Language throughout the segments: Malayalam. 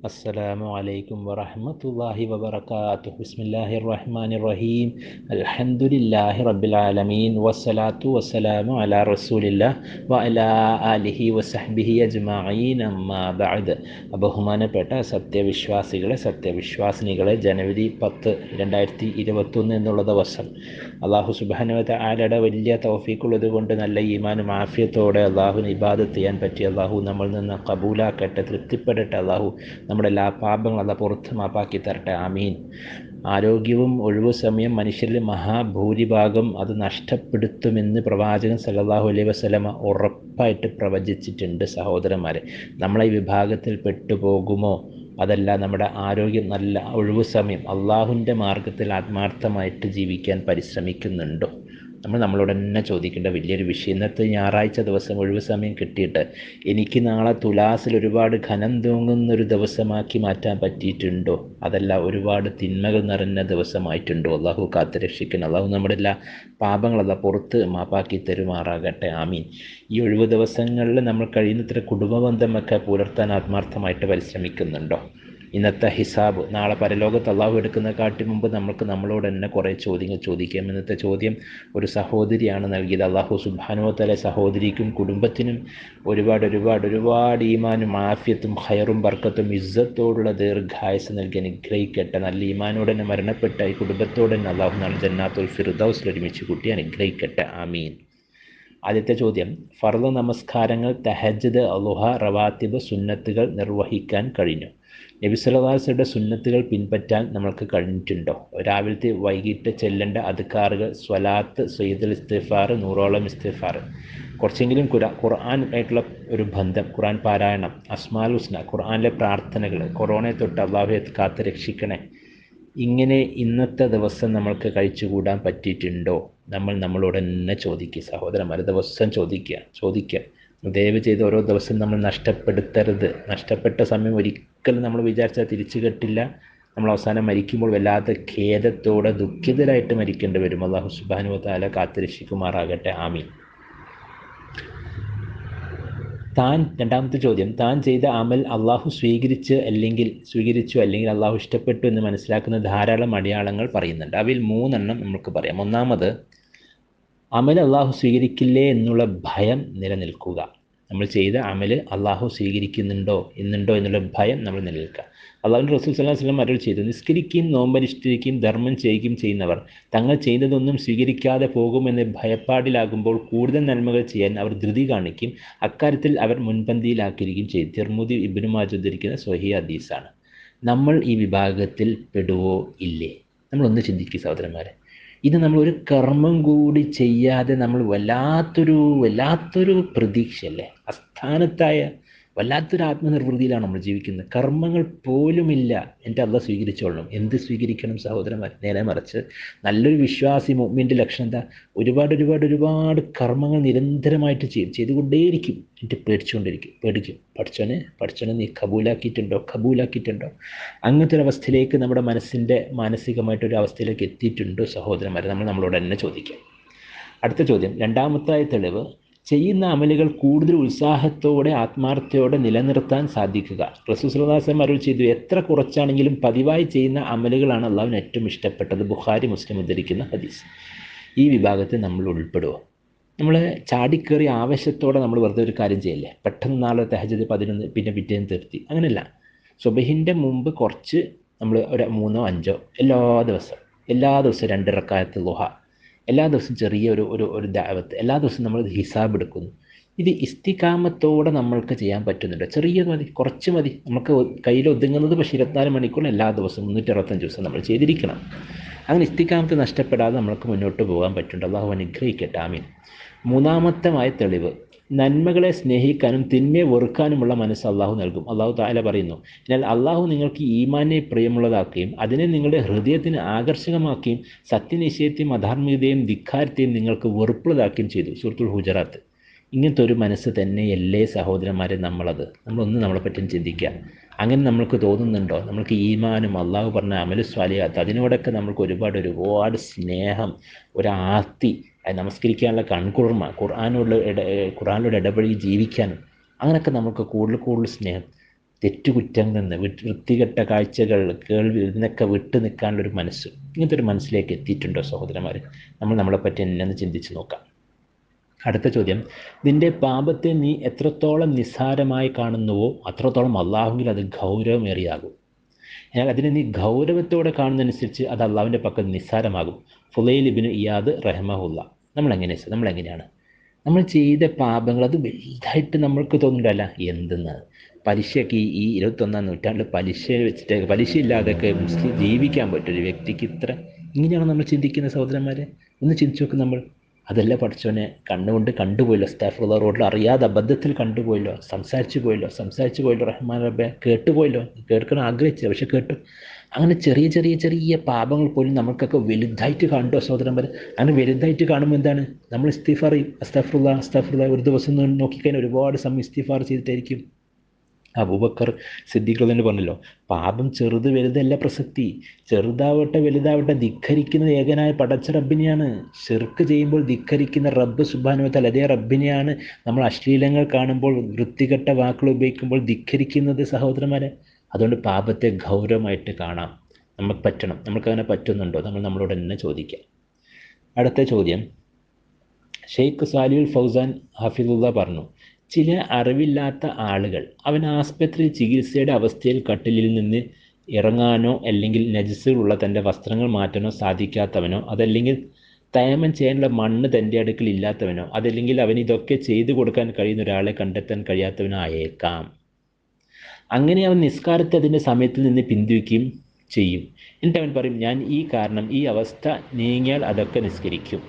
അസ്സലാമു അലൈക്കും വറഹ്മത്തുള്ളാഹി വബറകാതുഹു. ബിസ്മില്ലാഹിർ റഹ്മാനിർ റഹീം. അൽഹംദുലില്ലാഹി റബ്ബിൽ ആലമീൻ വസ്സലാത്തു വസ്സലാമു അലാ റസൂലില്ലാഹ് വഅലാ ആലിഹി വസഹ്ബിഹി അജ്മഈൻ. അമ്മാ ബഅദ്. ബഹുമാനപ്പെട്ട സത്യവിശ്വാസിനികളെ, ജനുവരി 10, 2021 എന്നുള്ള ദിവസം അള്ളാഹു സുബ്ഹാനഹു വ തആലയുടെ വലിയ തൗഫീഖുള്ളത് കൊണ്ട് നല്ല ഈമാനും ആഫിയത്തോടെ അള്ളാഹുവിന് ഇബാദത്ത് ചെയ്യാൻ പറ്റി. അള്ളാഹു നമ്മളിൽ നിന്ന് കബൂലാക്കട്ടെ, തൃപ്തിപ്പെടട്ടെ. അള്ളാഹു നമ്മുടെ എല്ലാ പാപങ്ങളും അല്ല പുറത്ത് മാപ്പാക്കി തരട്ടെ. ആമീൻ. ആരോഗ്യവും ഒഴിവു സമയം മനുഷ്യരിൽ മഹാഭൂരിഭാഗം അത് നഷ്ടപ്പെടുത്തുമെന്ന് പ്രവാചകൻ സല്ലല്ലാഹു അലൈഹി വസല്ലമ ഉറപ്പായിട്ട് പ്രവചിച്ചിട്ടുണ്ട്. സഹോദരന്മാരെ, നമ്മളെ ഈ വിഭാഗത്തിൽ പെട്ടുപോകുമോ? അതല്ല, നമ്മുടെ ആരോഗ്യം, നല്ല ഒഴിവു സമയം അള്ളാഹുവിൻ്റെ മാർഗത്തിൽ ആത്മാർത്ഥമായിട്ട് ജീവിക്കാൻ പരിശ്രമിക്കുന്നുണ്ടോ? നമ്മളോട് തന്നെ ചോദിക്കേണ്ട വലിയൊരു വിഷയം. ഇന്നത്തെ ഞായറാഴ്ച ദിവസം ഒഴിവ് സമയം കിട്ടിയിട്ട് എനിക്ക് നാളെ തുലാസിൽ ഒരുപാട് ഖനം തൂങ്ങുന്നൊരു ദിവസമാക്കി മാറ്റാൻ പറ്റിയിട്ടുണ്ടോ? അതല്ല, ഒരുപാട് തിന്മകൾ നിറഞ്ഞ ദിവസമായിട്ടുണ്ടോ? അള്ളാഹു കാത്തുരക്ഷിക്കണം. അള്ളാഹു നമ്മുടെ എല്ലാ പാപങ്ങളല്ല പുറത്ത് മാപ്പാക്കി തരുമാറാകട്ടെ. ആമീൻ. ഈ ഒഴിവ് ദിവസങ്ങളിൽ നമ്മൾ കഴിയുന്നത്ര കുടുംബബന്ധമൊക്കെ പുലർത്താൻ ആത്മാർത്ഥമായിട്ട് പരിശ്രമിക്കുന്നുണ്ടോ? ഇന്നത്തെ ഹിസാബ് നാളെ പരലോകത്ത് അള്ളാഹു എടുക്കുന്ന കാട്ടി മുമ്പ് നമ്മളോട് തന്നെ കുറേ ചോദ്യങ്ങൾ ചോദിക്കാം. ഇന്നത്തെ ചോദ്യം ഒരു സഹോദരിയാണ് നൽകിയത്. അള്ളാഹു സുബ്ഹാനഹു വ തആല സഹോദരിക്കും കുടുംബത്തിനും ഒരുപാട് ഈമാനും ആഫിയത്തും ഖൈറും ബർക്കത്തും ഇസ്സത്തോടുള്ള ദീർഘായുസ് നൽകി അനുഗ്രഹിക്കട്ടെ. നല്ല ഈമാനോട് തന്നെ മരണപ്പെട്ട ഈ കുടുംബത്തോട് തന്നെ അള്ളാഹു നാളെ ജന്നാത്തുൽ ഫിർദൗസിൽ ഒരുമിച്ച് കൂട്ടി അനുഗ്രഹിക്കട്ടെ. ആമീൻ. ആദ്യത്തെ ചോദ്യം, ഫർദ് നമസ്കാരങ്ങൾ, തഹജ്ജുദ്, ളുഹ, റവാത്തിബ്, സുന്നത്തുകൾ നിർവഹിക്കാൻ കഴിഞ്ഞു? നബി സല്ലല്ലാഹു അലൈഹി വസല്ലമയുടെ സുന്നത്തുകൾ പിൻപറ്റാൻ നമ്മൾക്ക് കഴിഞ്ഞിട്ടുണ്ടോ? രാവിലത്തെ വൈകിട്ട് ചെല്ലേണ്ട അദ്കാറുകൾ, സ്വലാത്ത്, സയ്യിദുൽ ഇസ്തിഗ്ഫാർ, 100ഓളം ഇസ്തിഗ്ഫാർ, കുറച്ചെങ്കിലും ഖുർആൻ ആയിട്ടുള്ള ഒരു ബന്ധം, ഖുർആൻ പാരായണം, അസ്മാഉൽ ഹുസ്ന, ഖുർആനിലെ പ്രാർത്ഥനകൾ, കൊറോണയെ തൊട്ട് അള്ളാഹുവെ കാത്ത് രക്ഷിക്കണേ. ഇങ്ങനെ ഇന്നത്തെ ദിവസം നമ്മൾക്ക് കഴിച്ചുകൂടാൻ പറ്റിയിട്ടുണ്ടോ? നമ്മളോട് തന്നെ ചോദിക്കുക സഹോദരന്മാർ. ദിവസം ചോദിക്കുക. ദയവ് ചെയ്ത് ഓരോ ദിവസം നമ്മൾ നഷ്ടപ്പെടുത്തരുത്. നഷ്ടപ്പെട്ട സമയം ഒരിക്കലും നമ്മൾ വിചാരിച്ചാൽ തിരിച്ചു കിട്ടില്ല. നമ്മൾ അവസാനം മരിക്കുമ്പോൾ വല്ലാത്ത ഖേദത്തോടെ ദുഃഖിതരായിട്ട് മരിക്കേണ്ടി വരും. അല്ലാഹു സുബ്ഹാനഹു വ തആല കാത്തുരക്ഷിക്കുമാറാകട്ടെ. ആമീൻ. രണ്ടാമത്തെ ചോദ്യം, താൻ ചെയ്ത അമൽ അള്ളാഹു സ്വീകരിച്ചു അല്ലെങ്കിൽ അള്ളാഹു ഇഷ്ടപ്പെട്ടു എന്ന് മനസ്സിലാക്കുന്ന ധാരാളം അടയാളങ്ങൾ പറയുന്നുണ്ട്. അവയിൽ 3 നമുക്ക് പറയാം. ഒന്നാമത്, അമൽ അള്ളാഹു സ്വീകരിക്കില്ലേ എന്നുള്ള ഭയം നിലനിൽക്കുക. നമ്മൾ ചെയ്ത അമൽ അള്ളാഹു സ്വീകരിക്കുന്നുണ്ടോ എന്നുള്ള ഭയം നമ്മൾ നിലനിൽക്കുക. അള്ളാഹുവിൻ്റെ റസൂൽ സല്ലല്ലാഹു അലൈഹി വസല്ലം അരുൾ ചെയ്തു, നിസ്കരിക്കുകയും നോമ്പനുഷ്ഠിക്കുകയും ധർമ്മം ചെയ്യുകയും ചെയ്യുന്നവർ തങ്ങൾ ചെയ്തതൊന്നും സ്വീകരിക്കാതെ പോകുമെന്ന് ഭയപ്പാടിലാകുമ്പോൾ കൂടുതൽ നന്മകൾ ചെയ്യാൻ അവർ ധൃതി കാണിക്കും. അക്കാര്യത്തിൽ അവർ മുൻപന്തിയിലാക്കിയിരിക്കുകയും ചെയ്തു. തിർമുദി, ഇബ്നു മാജ ഉദ്ധരിക്കുന്ന സ്വഹീഹ് ഹദീസാണ്. നമ്മൾ ഈ വിഭാഗത്തിൽ പെടുവോ ഇല്ലേ? നമ്മളൊന്ന് ചിന്തിക്കുക സഹോദരന്മാരെ. ഇത് നമ്മൾ ഒരു കർമ്മം കൂടി ചെയ്യാതെ നമ്മൾ വല്ലാത്തൊരു പ്രതീക്ഷയല്ലേ, അസ്ഥാനത്തായ വല്ലാത്തൊരു ആത്മനിർവൃതിയിലാണ് നമ്മൾ ജീവിക്കുന്നത്. കർമ്മങ്ങൾ പോലുമില്ല, എൻ്റെ അള്ളാഹ് സ്വീകരിച്ചോളണം. എന്ത് സ്വീകരിക്കണം സഹോദരന്മാർ? നേരെ മറിച്ച് നല്ലൊരു വിശ്വാസി മുഅ്മിൻ്റെ ലക്ഷണം എന്താ? ഒരുപാട് കർമ്മങ്ങൾ നിരന്തരമായിട്ട് ചെയ്തുകൊണ്ടേയിരിക്കും. എന്നിട്ട് പേടിക്കും. പഠിച്ചോനെ നീ കബൂലാക്കിയിട്ടുണ്ടോ? അങ്ങനത്തെ ഒരു അവസ്ഥയിലേക്ക് നമ്മുടെ മാനസികമായിട്ടൊരു അവസ്ഥയിലേക്ക് എത്തിയിട്ടുണ്ടോ സഹോദരന്മാരെ? നമ്മളോട് തന്നെ ചോദിക്കാം. അടുത്ത ചോദ്യം, രണ്ടാമത്തെ തെളിവ്, ചെയ്യുന്ന അമലുകൾ കൂടുതൽ ഉത്സാഹത്തോടെ ആത്മാർത്ഥതയോടെ നിലനിർത്താൻ സാധിക്കുക. റസൂൽ സല്ലല്ലാഹു അലൈഹി വസല്ലം അരുൾ ചെയ്തു, എത്ര കുറച്ചാണെങ്കിലും പതിവായി ചെയ്യുന്ന അമലുകളാണ് അള്ളാഹുവിന് ഏറ്റവും ഇഷ്ടപ്പെട്ടത്. ബുഖാരി, മുസ്ലിം ഉദ്ധരിക്കുന്ന ഹദീസ്. ഈ വിഭാഗത്തിൽ നമ്മൾ ഉൾപ്പെടുമോ? നമ്മൾ ചാടിക്കേറി ആവേശത്തോടെ നമ്മൾ വെറുതെ ഒരു കാര്യം ചെയ്യല്ലേ, പെട്ടെന്ന് നാളെ തഹജ്ജുദ് 11 പിന്നെ പിറ്റേന്ന് തീർത്തി, അങ്ങനെയല്ല. സുബഹിൻ്റെ മുമ്പ് കുറച്ച് നമ്മൾ ഒരു 3 or 5 എല്ലാ ദിവസവും 2 റക്അത്ത് ളുഹ, എല്ലാ ദിവസവും ചെറിയ ഒരു ദഅവത്ത്, എല്ലാ ദിവസവും നമ്മൾ ഹിസാബ് എടുക്കുന്നു. ഇത് ഇസ്തിഖാമത്തോടെ നമ്മൾക്ക് ചെയ്യാൻ പറ്റുന്നുണ്ട്. ചെറിയത് മതി, കുറച്ച് മതി, നമുക്ക് കയ്യിൽ ഒതുങ്ങുന്നത്. പക്ഷേ 24 മണിക്കൂർ എല്ലാ ദിവസവും 365 ദിവസം നമ്മൾ ചെയ്തിരിക്കണം. അങ്ങനെ ഇസ്തിഖാമത്ത് നഷ്ടപ്പെടാതെ നമ്മൾക്ക് മുന്നോട്ട് പോകാൻ പറ്റുന്നുണ്ട്. അള്ളാഹു അനുഗ്രഹിക്കട്ടെ. ആമീൻ. മൂന്നാമത്തെ തെളിവ്, നന്മകളെ സ്നേഹിക്കാനും തിന്മയെ വെറുക്കാനുമുള്ള മനസ്സ് അള്ളാഹു നൽകും. അള്ളാഹു തആല പറയുന്നു, എന്നാൽ അള്ളാഹു നിങ്ങൾക്ക് ഈമാനെ പ്രിയമുള്ളതാക്കുകയും അതിനെ നിങ്ങളുടെ ഹൃദയത്തിന് ആകർഷകമാക്കുകയും സത്യനിശ്ചയത്തെയും അധാർമികതയും ധിക്കാരത്തെയും നിങ്ങൾക്ക് വെറുപ്പുള്ളതാക്കുകയും ചെയ്തു. സൂറത്തുൽ ഹുജറാത്ത്. ഇങ്ങനത്തെ ഒരു മനസ്സ് തന്നെയല്ലേ സഹോദരന്മാരെ നമ്മളൊന്ന് നമ്മളെപ്പറ്റി ചിന്തിക്കുക. അങ്ങനെ നമ്മൾക്ക് തോന്നുന്നുണ്ടോ? നമ്മൾക്ക് ഈമാനും അള്ളാഹു പറഞ്ഞ അമലു സ്വാലിഹാത്ത് അതിനോടൊക്കെ നമ്മൾക്ക് ഒരുപാട് സ്നേഹം, ഒരാർത്തി, നമസ്കരിക്കാനുള്ള കൺകുളിർമ, ഖുർആനോട് ഇടപഴകി ജീവിക്കാനും അങ്ങനെയൊക്കെ നമുക്ക് കൂടുതൽ സ്നേഹം. തെറ്റുകുറ്റങ്ങളിൽ നിന്ന് വൃത്തികെട്ട കാഴ്ചകൾ, കേൾവി ഇതിനൊക്കെ വിട്ടു നിൽക്കാനുള്ളൊരു മനസ്സ്, ഇങ്ങനത്തെ ഒരു മനസ്സിലേക്ക് എത്തിയിട്ടുണ്ടോ സഹോദരന്മാർ? നമ്മൾ നമ്മളെപ്പറ്റി എന്നെ ഒന്ന് ചിന്തിച്ച് നോക്കാം. അടുത്ത ചോദ്യം, നിന്റെ പാപത്തെ നീ എത്രത്തോളം നിസ്സാരമായി കാണുന്നുവോ അത്രത്തോളം അള്ളാഹുവിൽ അത് ഗൗരവമേറിയാകും. എന്നാൽ അതിനെ നീ ഗൗരവത്തോടെ കാണുന്നതനുസരിച്ച് അത് അള്ളാഹുവിൻ്റെ പക്കൽ നിസ്സാരമാകും. ഫുലൈൽ ഇബ്നു ഇയാദ് റഹ്മഹുല്ല. നമ്മളെങ്ങനെയാണ് നമ്മൾ ചെയ്ത പാപങ്ങൾ അത് വലുതായിട്ട് നമ്മൾക്ക് തോന്നുന്നില്ല. എന്തെന്ന് പലിശയൊക്കെ ഈ 21-ാം നൂറ്റാണ്ടിൽ പലിശ വെച്ചിട്ട് പലിശയില്ലാതെയൊക്കെ ജീവിക്കാൻ പറ്റും ഒരു വ്യക്തിക്ക് ഇത്ര, ഇങ്ങനെയാണോ നമ്മൾ ചിന്തിക്കുന്ന സഹോദരന്മാരെ? ഒന്ന് ചിന്തിച്ചു നോക്കും നമ്മൾ. അതല്ല പഠിച്ചവനെ കണ്ണുകൊണ്ട് കണ്ടുപോയല്ലോ, അസ്തഗ്ഫിറുല്ലാഹ്, റോഡിൽ അറിയാതെ അബദ്ധത്തിൽ കണ്ടുപോയല്ലോ, സംസാരിച്ചു പോയല്ലോ, റഹ്മാൻ റബ്ബേ, കേട്ടുപോയല്ലോ, കേൾക്കണം ആഗ്രഹിച്ചത് പക്ഷെ കേട്ടു. അങ്ങനെ ചെറിയ ചെറിയ ചെറിയ പാപങ്ങൾ പോലും നമുക്കൊക്കെ വലുതായിട്ട് കണ്ടോ സഹോദരന്മാർ? അങ്ങനെ വലുതായിട്ട് കാണുമ്പോൾ എന്താണ്, നമ്മൾ ഇസ്തിഗ്ഫാർ ചെയ്യും, അസ്തഗ്ഫിറുല്ലാഹ് ഒരു ദിവസം നോക്കിക്കഴിഞ്ഞാൽ ഒരുപാട് സമയം ഇസ്തിഗ്ഫാർ ചെയ്തിട്ടായിരിക്കും. അബൂബക്കർ സിദ്ദീഖ് തന്നെ പറഞ്ഞല്ലോ, പാപം ചെറുത് വലുതല്ല പ്രസക്തി, ചെറുതാവട്ടെ വലുതാവട്ടെ ധിക്കരിക്കുന്നത് ഏകനായ പടച്ച റബ്ബിനെയാണ്. ശിർക്ക് ചെയ്യുമ്പോൾ ധിക്കരിക്കുന്ന റബ്ബ് സുബ്ഹാനഹു വ തആല, അതേ റബ്ബിനെയാണ് നമ്മൾ അശ്ലീലങ്ങൾ കാണുമ്പോൾ, വൃത്തികെട്ട വാക്കുകൾ ഉപയോഗിക്കുമ്പോൾ ധിക്കരിക്കുന്നത് സഹോദരന്മാരെ. അതുകൊണ്ട് പാപത്തെ ഗൗരവമായിട്ട് കാണാം. നമുക്ക് പറ്റണം. നമുക്കങ്ങനെ പറ്റുന്നുണ്ടോ? നമ്മൾ നമ്മളോട് തന്നെ ചോദിക്കാം. അടുത്ത ചോദ്യം, ഷെയ്ഖ് സാലിഹുൽ ഫൗസാൻ ഹഫിദുള്ള പറഞ്ഞു, ചില അറിവില്ലാത്ത ആളുകൾ അവൻ ആസ്പത്രിയിൽ ചികിത്സയുടെ അവസ്ഥയിൽ കട്ടിലിൽ നിന്ന് ഇറങ്ങാനോ അല്ലെങ്കിൽ നജസുകളുള്ള തൻ്റെ വസ്ത്രങ്ങൾ മാറ്റാനോ സാധിക്കാത്തവനോ, അതല്ലെങ്കിൽ തയമം ചെയ്യാനുള്ള മണ്ണ് തൻ്റെ അടുക്കൽ ഇല്ലാത്തവനോ, അതല്ലെങ്കിൽ അവൻ ഇതൊക്കെ ചെയ്തു കൊടുക്കാൻ കഴിയുന്ന ഒരാളെ കണ്ടെത്താൻ കഴിയാത്തവനോ ആയേക്കാം. അങ്ങനെ അവൻ നിസ്കാരത്തെ അതിൻ്റെ സമയത്തിൽ നിന്ന് പിന്തിരിക്കുകയും ചെയ്യും. എന്നിട്ട് അവൻ പറയും, ഞാൻ ഈ കാരണം ഈ അവസ്ഥ നീങ്ങിയാൽ അതൊക്കെ നിസ്കരിക്കും.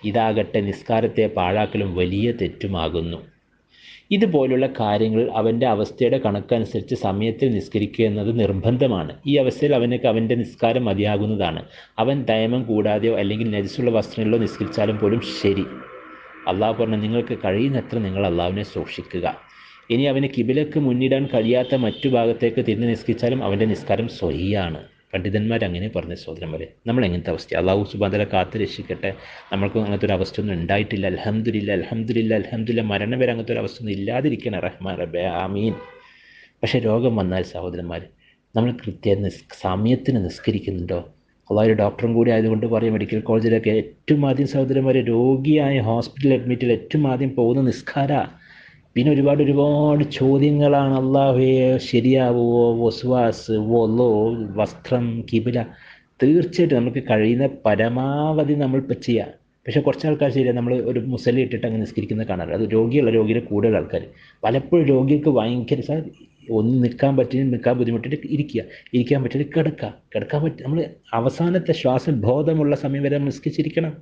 ഇതാകട്ടെ നിസ്കാരത്തെ പാഴാക്കലും വലിയ തെറ്റുമാകുന്നു. ഇതുപോലുള്ള കാര്യങ്ങൾ അവൻ്റെ അവസ്ഥയുടെ കണക്കനുസരിച്ച് സമയത്തിൽ നിസ്കരിക്കുക എന്നത് നിർബന്ധമാണ്. ഈ അവസ്ഥയിൽ അവനൊക്കെ അവൻ്റെ നിസ്കാരം മതിയാകുന്നതാണ്. അവൻ തയമം കൂടാതെയോ അല്ലെങ്കിൽ നജസുള്ള വസ്ത്രങ്ങളിലോ നിസ്കരിച്ചാലും പോലും ശരി. അള്ളാഹു പറഞ്ഞു, നിങ്ങൾക്ക് കഴിയുന്നത്ര നിങ്ങൾ അള്ളാഹുവിനെ സൂക്ഷിക്കുക. ഇനി അവന് കിബിലക്ക് മുന്നിടാൻ കഴിയാത്ത മറ്റു ഭാഗത്തേക്ക് തിരിഞ്ഞ് നിസ്കരിച്ചാലും അവൻ്റെ നിസ്കാരം സ്വഹിയാണ്. പണ്ഡിതന്മാർ അങ്ങനെ പറഞ്ഞ സഹോദരന്മാരെ, നമ്മൾ എങ്ങനത്തെ അവസ്ഥ? അള്ളാഹു സുബ്ഹാനഹു വ തആല കാത്ത് രക്ഷിക്കട്ടെ. നമ്മൾക്ക് അങ്ങനത്തെ ഒരു അവസ്ഥയൊന്നും ഉണ്ടായിട്ടില്ല. അൽഹംദുലില്ലാ. മരണം വരെ അങ്ങനത്തെ ഒരു അവസ്ഥയൊന്നും ഇല്ലാതിരിക്കണം റഹ്മാൻ റബ്ബേ, ആമീൻ. പക്ഷേ രോഗം വന്നാൽ സഹോദരന്മാർ, നമ്മൾ കൃത്യം സമയത്തിന് നിസ്കരിക്കുന്നുണ്ടോ? അള്ളാഹു ഒരു ഡോക്ടറും കൂടി ആയതുകൊണ്ട് പറയും, മെഡിക്കൽ കോളേജിലൊക്കെ ഏറ്റവും ആദ്യം സഹോദരന്മാർ രോഗിയായ ഹോസ്പിറ്റൽ അഡ്മിറ്റിൽ ഏറ്റവും ആദ്യം പോകുന്ന നിസ്കാര. പിന്നെ ഒരുപാട് ചോദ്യങ്ങളാണ്. അള്ളാഹുവേ ശരിയാവുമോ, വസ്വാസ്, വൊളു, വസ്ത്രം, കിബില. തീർച്ചയായിട്ടും നമുക്ക് കഴിയുന്ന പരമാവധി നമ്മൾ ഇപ്പം ചെയ്യാം. പക്ഷേ കുറച്ച് ആൾക്കാർ ശരിയാണ്, നമ്മൾ ഒരു മുസല്ലി ഇട്ടിട്ട് അങ്ങനെ നിസ്കരിക്കുന്നത് കാണാറ്. അത് രോഗിയുടെ കൂടുതൽ ആൾക്കാർ. പലപ്പോഴും രോഗിക്ക് ഭയങ്കര ഒന്ന് നിൽക്കാൻ ബുദ്ധിമുട്ടിട്ട് ഇരിക്കാൻ പറ്റിയിട്ട് കിടക്കാൻ പറ്റും. നമ്മൾ അവസാനത്തെ ശ്വാസം ബോധമുള്ള സമയം വരെ നമ്മൾ നിസ്കരിച്ചിരിക്കണം.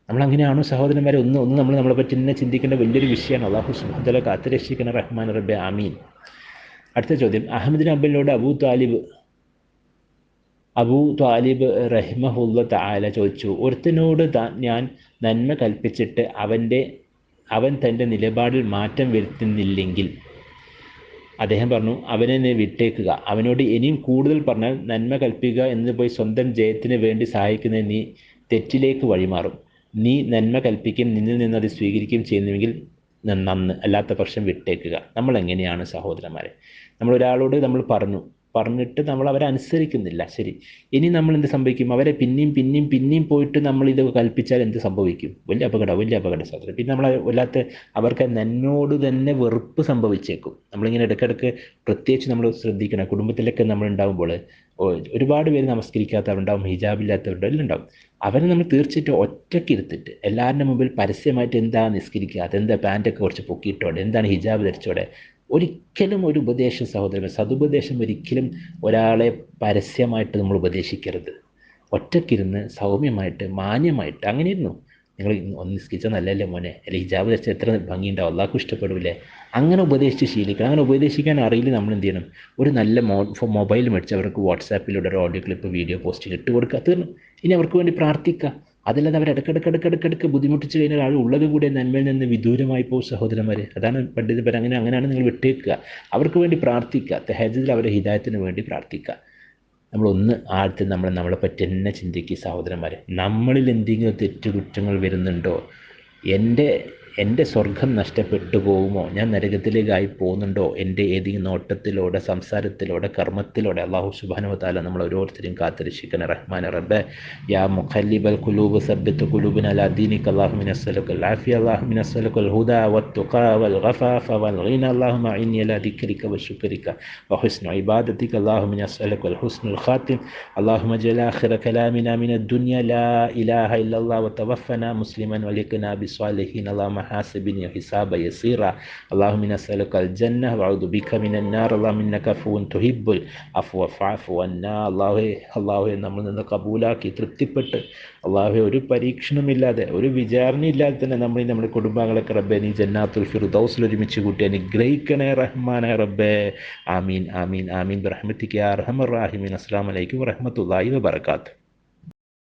നമ്മളങ്ങനെയാണോ സഹോദരന്മാരെ? ഒന്ന് നമ്മളെ പറ്റി തന്നെ ചിന്തിക്കേണ്ട വലിയൊരു വിഷയമാണ്. അള്ളാഹു സുബ്ഹാനഹു വ തആല കാത്ത് രക്ഷിക്കണം റഹ്മാൻ റബ്ബേ, ആമീൻ. അടുത്ത ചോദ്യം, അഹമ്മദ് അബ്ബലിനോട് അബൂ ത്വാലിബ് റഹിമഹുല്ലാ തആല ചോദിച്ചു, ഒരുത്തനോട് ഞാൻ നന്മ കൽപ്പിച്ചിട്ട് അവൻ തൻ്റെ നിലപാടിൽ മാറ്റം വരുത്തുന്നില്ലെങ്കിൽ അദ്ദേഹം പറഞ്ഞു, അവനെ വിട്ടേക്കുക. അവനോട് ഇനിയും കൂടുതൽ പറഞ്ഞാൽ നന്മ കൽപ്പിക്കുക എന്ന് പോയി സ്വന്തം ജയത്തിന് വേണ്ടി സഹായിക്കുന്ന നീ തെറ്റിലേക്ക് വഴിമാറും. നീ നന്മ കൽപ്പിക്കുകയും നിന്നിൽ നിന്ന് അത് സ്വീകരിക്കുകയും ചെയ്യുന്നുവെങ്കിൽ നന്ന്, അല്ലാത്ത പക്ഷം വിട്ടേക്കുക. നമ്മൾ എങ്ങനെയാണ് സഹോദരന്മാരെ? നമ്മളൊരാളോട് നമ്മൾ പറഞ്ഞിട്ട് നമ്മൾ അവരെ അനുസരിക്കുന്നില്ല, ശരി. ഇനി നമ്മൾ എന്ത് സംഭവിക്കും? അവരെ പിന്നെയും പോയിട്ട് നമ്മൾ ഇത് കൽപ്പിച്ചാൽ എന്ത് സംഭവിക്കും? വലിയ അപകടം സഹോദരൻ. പിന്നെ നമ്മൾ വല്ലാത്ത അവർക്ക് നന്മയോട് തന്നെ വെറുപ്പ് സംഭവിച്ചേക്കും. നമ്മളിങ്ങനെ ഇടയ്ക്കിടയ്ക്ക് പ്രത്യേകിച്ച് നമ്മൾ ശ്രദ്ധിക്കണം. കുടുംബത്തിലൊക്കെ നമ്മൾ ഉണ്ടാകുമ്പോൾ ഒരുപാട് പേര് നമസ്കരിക്കാത്തവരുണ്ടാവും, ഹിജാബില്ലാത്തവരുണ്ടാവും, എല്ലാം ഉണ്ടാവും. അവരെ നമ്മൾ തീർച്ചയായിട്ടും ഒറ്റയ്ക്ക് ഇരുത്തിട്ട് എല്ലാവരുടെ മുമ്പിൽ പരസ്യമായിട്ട് എന്താ നിസ്കരിക്കുക, അതെന്താ പാൻറ്റൊക്കെ കുറച്ച് പൊക്കിയിട്ടോടെ, എന്താണ് ഹിജാബ് ധരിച്ചോടെ, ഒരിക്കലും ഒരു ഉപദേശം സഹോദരൻ, സതുപദേശം ഒരിക്കലും ഒരാളെ പരസ്യമായിട്ട് നമ്മൾ ഉപദേശിക്കരുത്. ഒറ്റയ്ക്കിരുന്ന് സൗമ്യമായിട്ട് മാന്യമായിട്ട് അങ്ങനെ ഇരുന്നു. നിങ്ങൾ ഒന്ന് നിസ്കരിച്ചാൽ നല്ലല്ലേ മോനെ, അല്ലെങ്കിൽ ഹിജാബ് ധരിച്ചാൽ എത്ര ഭംഗിയുണ്ടാവും, അള്ളാഹ്ക്ക് ഇഷ്ടപ്പെടില്ലേ? അങ്ങനെ ഉപദേശിച്ച് ശീലിക്കണം. അങ്ങനെ ഉപദേശിക്കാൻ അറിയില്ല, നമ്മൾ എന്ത് ചെയ്യണം? ഒരു നല്ല മൊബൈൽ മേടിച്ച് അവർക്ക് വാട്സാപ്പിലൂടെ ഒരു ഓഡിയോ ക്ലിപ്പ്, വീഡിയോ പോസ്റ്റ് ഇട്ട് കൊടുക്കുക, തീർന്നു. ഇനി അവർക്ക് വേണ്ടി പ്രാർത്ഥിക്കുക. അതല്ലാതെ അവർ ഇടയ്ക്കിടയ്ക്ക് ബുദ്ധിമുട്ടിച്ച് കഴിഞ്ഞാൽ ആൾ ഉള്ളത് കൂടെ നന്മയിൽ നിന്ന് വിദൂരമായി പോകും സഹോദരന്മാരെ. അതാണ് പണ്ഡിതന്മാർ അങ്ങനെയാണ് നിങ്ങൾ വിട്ടേക്കുക. അവർക്ക് വേണ്ടി പ്രാർത്ഥിക്കുക. തഹജ്ജുദിൽ അവരുടെ ഹിദായത്തിന് വേണ്ടി പ്രാർത്ഥിക്കുക. നമ്മളൊന്ന് ആദ്യം നമ്മളെ പറ്റി തന്നെ ചിന്തിക്കുക സഹോദരന്മാരെ. നമ്മളിൽ എന്തെങ്കിലും തെറ്റുകുറ്റങ്ങൾ വരുന്നുണ്ടോ? എൻ്റെ സ്വർഗം നഷ്ടപ്പെട്ടു പോകുമോ, ഞാൻ നരകത്തിലേക്കായി പോകുന്നുണ്ടോ, എൻ്റെ ഏതെങ്കിലും നോട്ടത്തിലൂടെ, സംസാരത്തിലൂടെ, കർമ്മത്തിലൂടെ. അള്ളാഹു സുബ്ഹാനഹു വ തആല നമ്മൾ ഓരോരുത്തരെയും കാത്തുരക്ഷിക്കണേ റഹ്മാനെ റബ്ബേ. യാ മുഖല്ലിബൽ ഖുലൂബ് സബ്ബിത് ഖുലൂബനാ അലാ ദീനിക അല്ലാഹുമ്മ നസ്അലുക്കൽ ആഫിയ അല്ലാഹുമ്മ നസ്അലുക്കൽ ഹുദാ വത്തുഖാ വൽ ഗഫാഫ വൽ ഗിന അല്ലാഹുമ്മ അഇന്നി അലാ ദിക്രിക വശുക്രിക വഹുസ്നി ഇബാദതിക അല്ലാഹുമ്മ നസ്അലുക്കൽ ഹുസ്നുൽ ഖാത്തിം അല്ലാഹുമ്മ ജഅൽ ആഖിറ കലാമിനാ മിനദ് ദുനിയ ലാ ഇലാഹ ഇല്ലല്ലാഹ് വതവഫനാ മുസ്ലിമൻ വലിഖ്നാ ബിസ്സാലിഹീൻ അല്ലാഹുമ്മ حاسبني حسابا يسيرا اللهم نسألك الجنة وأعوذ بك من النار اللهم إنك عفو تحب العفو فاعف عنا അള്ളാഹുവെ നമ്മൾ നിന്ന് കബൂലാക്കി തൃപ്തിപ്പെട്ട് അള്ളാഹുവെ ഒരു പരീക്ഷണമില്ലാതെ ഒരു വിചാരണയില്ലാതെ തന്നെ നമ്മുടെ കുടുംബാംഗങ്ങളൊക്കെ റബ്ബെ നീ ജന്നാത്തുൽ ഫിർദൗസിൽ ഒരുമിച്ച് കൂട്ടി അനുഗ്രഹിക്കണേ റഹ്മാനെ റബ്ബെ. ആമീൻ ആമീൻ ആമീൻ ബിറഹ്മതിക യാ അർഹമർ റഹീമീൻ. അസ്സലാമു അലൈക്കും വറഹ്മത്തുള്ളാഹി വബറകാതുഹു.